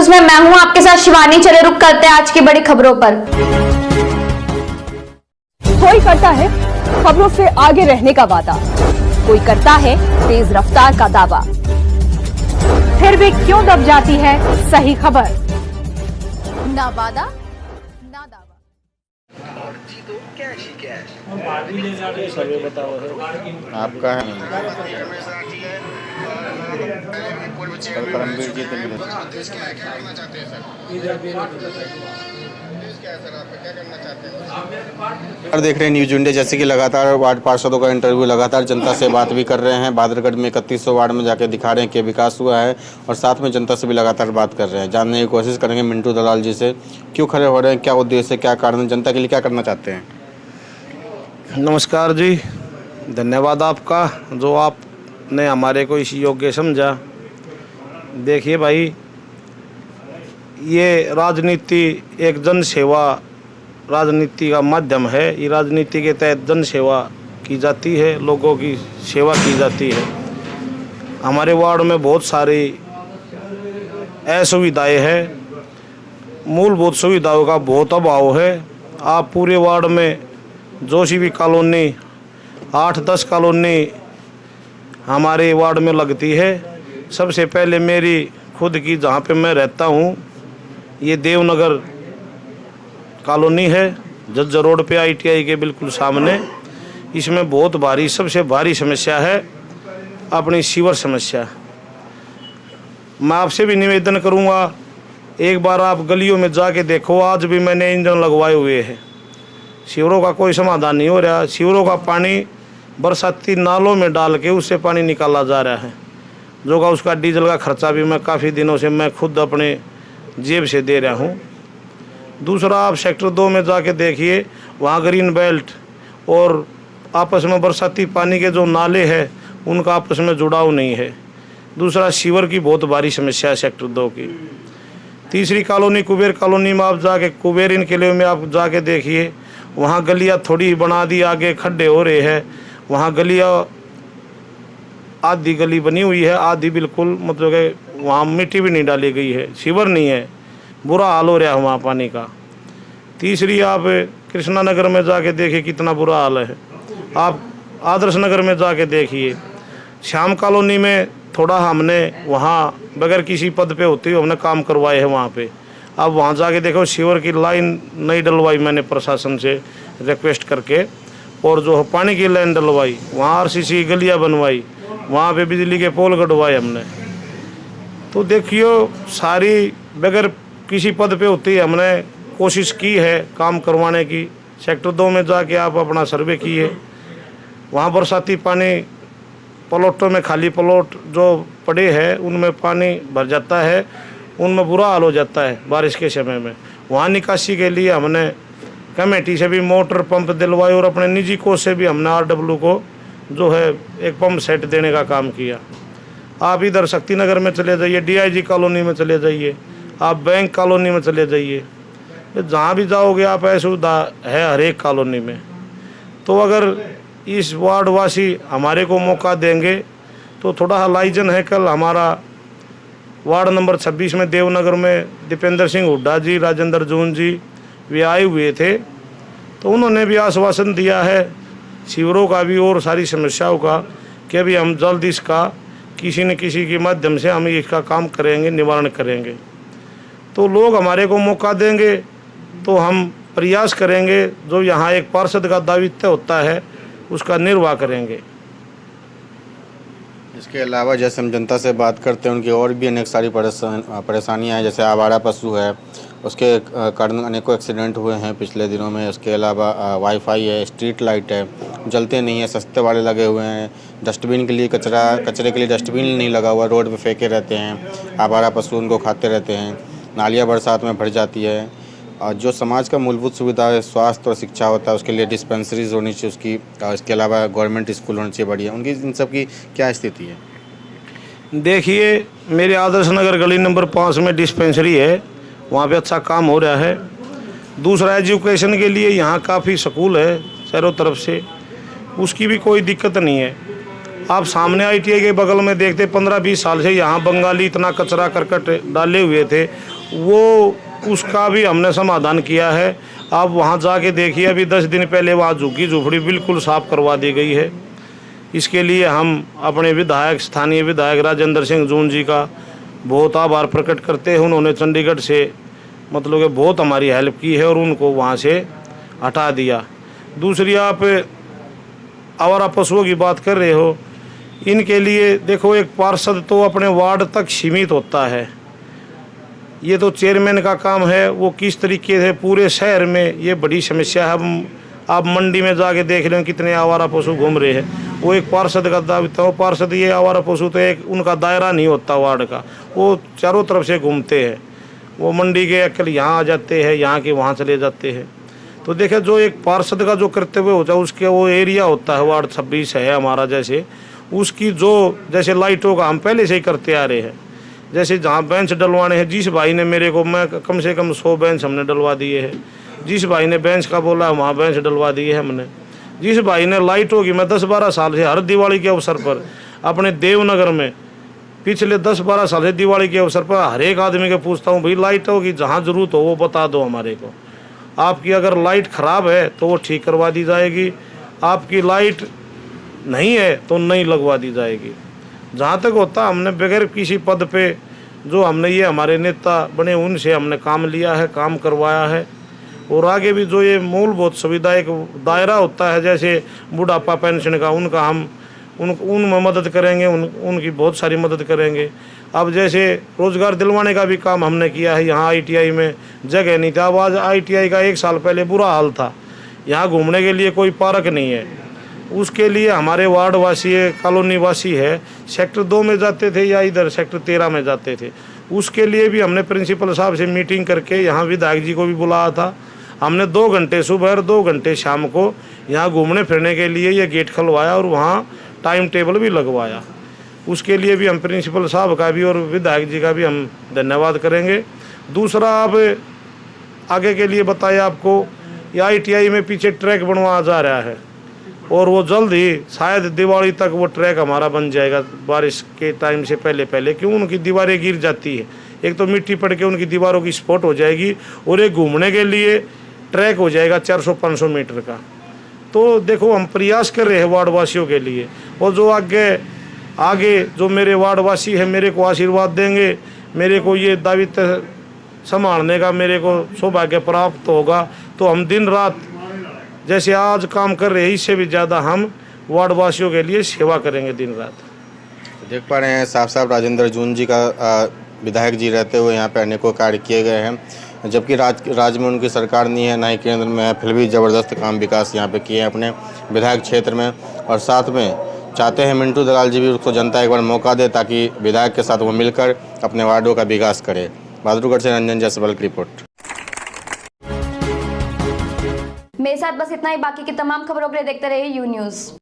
News में मैं हूं आपके साथ शिवानी। चले रुक करते हैं आज की बड़ी खबरों पर। कोई करता है खबरों से आगे रहने का वादा, कोई करता है तेज रफ्तार का दावा, फिर भी क्यों दब जाती है सही खबर? ना वादा ना दावा। आपका है परमवीर जी और देख रहे हैं न्यूज इंडिया। जैसे कि लगातार वार्ड पार्षदों का इंटरव्यू, लगातार जनता से बात भी कर रहे हैं। बादरगढ़ में 3100 वार्ड में जाकर दिखा रहे हैं कि विकास हुआ है और साथ में जनता से भी लगातार बात कर रहे हैं। जानने की कोशिश करेंगे मिंटू दलाल जी से, क्यों खड़े हो रहे हैं, क्या उद्देश्य है, क्या कारण, जनता के लिए क्या करना चाहते हैं। नमस्कार जी, धन्यवाद आपका जो आपने हमारे को इस योग्य समझा। देखिए भाई, ये राजनीति एक जन सेवा राजनीति का माध्यम है। ये राजनीति के तहत जन सेवा की जाती है, लोगों की सेवा की जाती है। हमारे वार्ड में बहुत सारी असुविधाएं हैं, मूलभूत सुविधाओं का बहुत अभाव है। आप पूरे वार्ड में जो सी भी कॉलोनी 8-10 कॉलोनी हमारे वार्ड में लगती है। सबसे पहले मेरी खुद की जहाँ पे मैं रहता हूँ, ये देवनगर कॉलोनी है, जज्जर रोड पे ITI के बिल्कुल सामने। इसमें बहुत भारी, सबसे भारी समस्या है अपनी सीवर समस्या। मैं आपसे भी निवेदन करूँगा, एक बार आप गलियों में जाके देखो। आज भी मैंने इंजन लगवाए हुए हैं, सीवरों का कोई समाधान नहीं हो रहा। सीवरों का पानी बरसाती नालों में डाल के उससे पानी निकाला जा रहा है, जो का उसका डीजल का खर्चा भी मैं काफ़ी दिनों से मैं खुद अपने जेब से दे रहा हूँ। दूसरा, आप सेक्टर 2 में जाके देखिए, वहाँ ग्रीन बेल्ट और आपस में बरसाती पानी के जो नाले हैं उनका आपस में जुड़ाव नहीं है। दूसरा, सीवर की बहुत भारी समस्या है सेक्टर 2 की। तीसरी कॉलोनी कुबेर कॉलोनी में आप जाके, कुबेर इन किले में आप जाके देखिए, वहाँ गलियाँ थोड़ी बना दी, आगे खड्डे हो रहे हैं। वहाँ गलियाँ आधी गली बनी हुई है, आधी बिल्कुल मतलब कि वहाँ मिट्टी भी नहीं डाली गई है, सीवर नहीं है, बुरा हाल हो रहा है वहाँ पानी का। तीसरी, आप कृष्णा नगर में जाके देखिए कितना बुरा हाल है। आप आदर्श नगर में जाके देखिए। श्याम कॉलोनी में थोड़ा हमने वहाँ बगैर किसी पद पे होते हुए हमने काम करवाए हैं वहाँ पे। अब वहाँ जाके देखो, सीवर की लाइन नहीं डलवाई मैंने प्रशासन से रिक्वेस्ट करके, और जो पानी की लाइन डलवाई, वहाँ RCC गलियाँ बनवाई, वहाँ पे बिजली के पोल गड़वाए हमने। तो देखियो, सारी बगैर किसी पद पे होती है हमने कोशिश की है काम करवाने की। सेक्टर 2 में जाके आप अपना सर्वे किए, वहाँ बरसाती पानी प्लॉटों में, खाली प्लॉट जो पड़े हैं उनमें पानी भर जाता है, उनमें बुरा हाल हो जाता है बारिश के समय में। वहाँ निकासी के लिए हमने कमेटी से भी मोटर पंप दिलवाए और अपने निजी कोष से भी हमने RW को जो है एक पंप सेट देने का काम किया। आप इधर शक्ति नगर में चले जाइए, DIG कॉलोनी में चले जाइए, आप बैंक कॉलोनी में चले जाइए, जहाँ भी जाओगे आप असुविधा है हर एक कॉलोनी में। तो अगर इस वार्ड वासी हमारे को मौका देंगे तो थोड़ा हालाइजन है। कल हमारा वार्ड नंबर 26 में देवनगर में दीपेंद्र सिंह हुड्डा जी, राजेंद्र जून जी वे आए हुए थे, तो उन्होंने भी आश्वासन दिया है सीवरों का भी और सारी समस्याओं का कि अभी हम जल्द इसका किसी न किसी के माध्यम से हम इसका काम करेंगे, निवारण करेंगे। तो लोग हमारे को मौका देंगे तो हम प्रयास करेंगे, जो यहाँ एक पार्षद का दायित्व होता है उसका निर्वाह करेंगे। इसके अलावा जैसे हम जनता से बात करते हैं, उनकी और भी अनेक सारी परेशानियाँ हैं। जैसे आवारा पशु है, उसके कारण अनेकों एक्सीडेंट हुए हैं पिछले दिनों में। उसके अलावा वाईफाई है, स्ट्रीट लाइट है, जलते नहीं है, सस्ते वाले लगे हुए हैं। डस्टबिन के लिए कचरे के लिए डस्टबिन नहीं लगा हुआ, रोड पे फेंके रहते हैं। आवारा पशु उनको खाते रहते हैं। नालियाँ बरसात में भर जाती है। और जो समाज का मूलभूत सुविधा है, स्वास्थ्य और शिक्षा होता है, उसके लिए डिस्पेंसरीज होनी चाहिए उसकी। इसके अलावा गवर्नमेंट स्कूल होने चाहिए बढ़िया। उनकी इन सब की क्या स्थिति है? देखिए, मेरे आदर्श नगर गली नंबर 5 में डिस्पेंसरी है, वहाँ पे अच्छा काम हो रहा है। दूसरा, एजुकेशन के लिए यहाँ काफ़ी स्कूल है चारों तरफ से, उसकी भी कोई दिक्कत नहीं है। आप सामने ITI के बगल में देखते 15-20 साल से यहाँ बंगाली इतना कचरा करकट डाले हुए थे, वो उसका भी हमने समाधान किया है। आप वहाँ जाके देखिए, अभी 10 दिन पहले वहाँ झुग्गी झोपड़ी बिल्कुल साफ करवा दी गई है। इसके लिए हम अपने विधायक, स्थानीय विधायक राजेंद्र सिंह जून जी का बहुत आभार प्रकट करते हैं। उन्होंने चंडीगढ़ से मतलब कि बहुत हमारी हेल्प की है और उनको वहाँ से हटा दिया। दूसरी, आप आवारा पशुओं की बात कर रहे हो, इनके लिए देखो, एक पार्षद तो अपने वार्ड तक सीमित होता है। ये तो चेयरमैन का काम है, वो किस तरीके से पूरे शहर में ये बड़ी समस्या है। आप मंडी में जाके देख रहे हो कितने आवारा पशु घूम रहे हैं। वो एक पार्षद का दायित्व है। पार्षद ये आवारा पशु तो एक उनका दायरा नहीं होता वार्ड का, वो चारों तरफ से घूमते हैं। वो मंडी के अकल यहाँ आ जाते हैं, यहाँ के वहाँ चले जाते हैं। तो देखे, जो एक पार्षद का जो कर्तव्य होता है, उसके वो एरिया होता है, वार्ड 26 है हमारा, जैसे उसकी जो जैसे लाइटों का हम पहले से ही करते आ रहे हैं। जैसे जहाँ बेंच डलवाने हैं, जिस भाई ने मेरे को, मैं कम से कम 100 बेंच हमने डलवा दिए हैं। जिस भाई ने बेंच का बोला वहाँ बेंच डलवा दिए हैं हमने। जिस भाई ने लाइटों की, मैं 10-12 साल से हर दिवाली के अवसर पर अपने देवनगर में पिछले 10-12 साल से दिवाली के अवसर पर हर एक आदमी के पूछता हूँ, भाई लाइटों की जहाँ ज़रूरत हो वो बता दो हमारे को। आपकी अगर लाइट ख़राब है तो वो ठीक करवा दी जाएगी, आपकी लाइट नहीं है तो नहीं लगवा दी जाएगी। जहाँ तक होता, हमने बगैर किसी पद पे जो हमने ये हमारे नेता बने उनसे हमने काम लिया है, काम करवाया है। और आगे भी जो ये मूलभूत सुविधा एक दायरा होता है, जैसे बुढ़ापा पेंशन का, उनका हम उनमें मदद करेंगे, उनकी बहुत सारी मदद करेंगे। अब जैसे रोज़गार दिलवाने का भी काम हमने किया है। यहाँ ITI में जगह नहीं था, अब आज ITI का 1 साल पहले बुरा हाल था। यहाँ घूमने के लिए कोई पार्क नहीं है। उसके लिए हमारे वार्ड वासी, कॉलोनी वासी है, सेक्टर 2 में जाते थे या इधर सेक्टर 13 में जाते थे। उसके लिए भी हमने प्रिंसिपल साहब से मीटिंग करके यहाँ विधायक जी को भी बुलाया था। हमने 2 घंटे सुबह और 2 घंटे शाम को यहाँ घूमने फिरने के लिए ये गेट खुलवाया और वहाँ टाइम टेबल भी लगवाया। उसके लिए भी हम प्रिंसिपल साहब का भी और विधायक जी का भी हम धन्यवाद करेंगे। दूसरा, आप आगे के लिए बताया आपको, ये ITI में पीछे ट्रैक बनवाया जा रहा है और वो जल्द ही शायद दिवाली तक वो ट्रैक हमारा बन जाएगा, बारिश के टाइम से पहले। क्यों, उनकी दीवारें गिर जाती है, एक तो मिट्टी पड़ के उनकी दीवारों की स्पॉट हो जाएगी और एक घूमने के लिए ट्रैक हो जाएगा 400-500 मीटर का। तो देखो, हम प्रयास कर रहे हैं वार्ड वासियों के लिए। और जो आगे जो मेरे वार्ड वासी है मेरे को आशीर्वाद देंगे, मेरे को ये दायित्व संभालने का मेरे को सौभाग्य प्राप्त होगा, तो हम दिन रात जैसे आज काम कर रहे हैं, इससे भी ज़्यादा हम वार्ड वासियों के लिए सेवा करेंगे दिन रात। देख पा रहे हैं साफ राजेंद्र जून जी का विधायक जी रहते हुए यहाँ पे अनेकों कार्य किए गए हैं, जबकि राज्य में उनकी सरकार नहीं है, ना ही केंद्र में है, फिर भी ज़बरदस्त काम विकास यहाँ पे किए हैं अपने विधायक क्षेत्र में। और साथ में चाहते हैं मिंटू दलाल जी भी उसको जनता एक बार मौका दे, ताकि विधायक के साथ वो मिलकर अपने वार्डों का विकास करे। बहादुरगढ़ से रंजन जायसवाल की रिपोर्ट। मेरे साथ बस इतना ही। बाकी की तमाम खबरों के लिए देखते रहिए यू न्यूज़।